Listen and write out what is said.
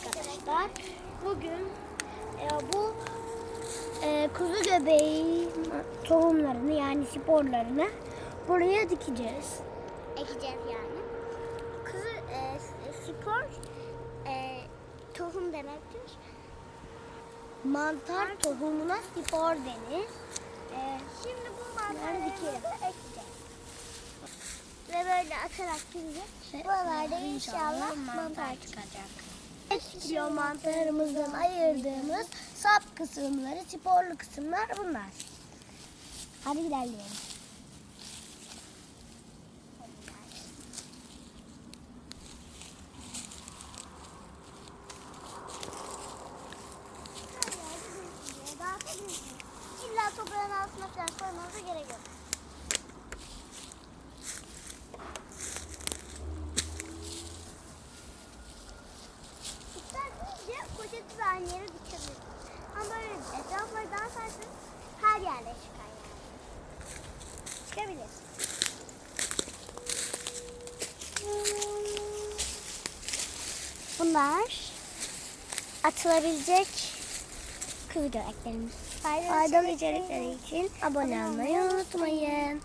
arkadaşlar. Bugün bu kuzu göbeği tohumlarını yani sporlarını buraya dikeceğiz. Ekeceğiz yani. Spor tohum demektir. Mantar tohumuna spor denir. Şimdi bu mantarları ekeceğiz. Ve böyle atarak gidecek. Buralarda inşallah mantar çıkacak. 5 kilo mantarımızdan ayırdığımız sap kısımları, sporlu kısımlar bunlar. Hadi ilerleyelim. İlla toprağın altına falan koymanıza gerek yok. İsterseniz poşeti de aynı yere dikebilirsiniz. Ama böyle etrafları dağıtarsanız her yerde çıkar yani. Çıkabilir. Bunlar atılabilecek kuzu göbeklerimiz. Faydalı içerikleri için abone olmayı unutmayın.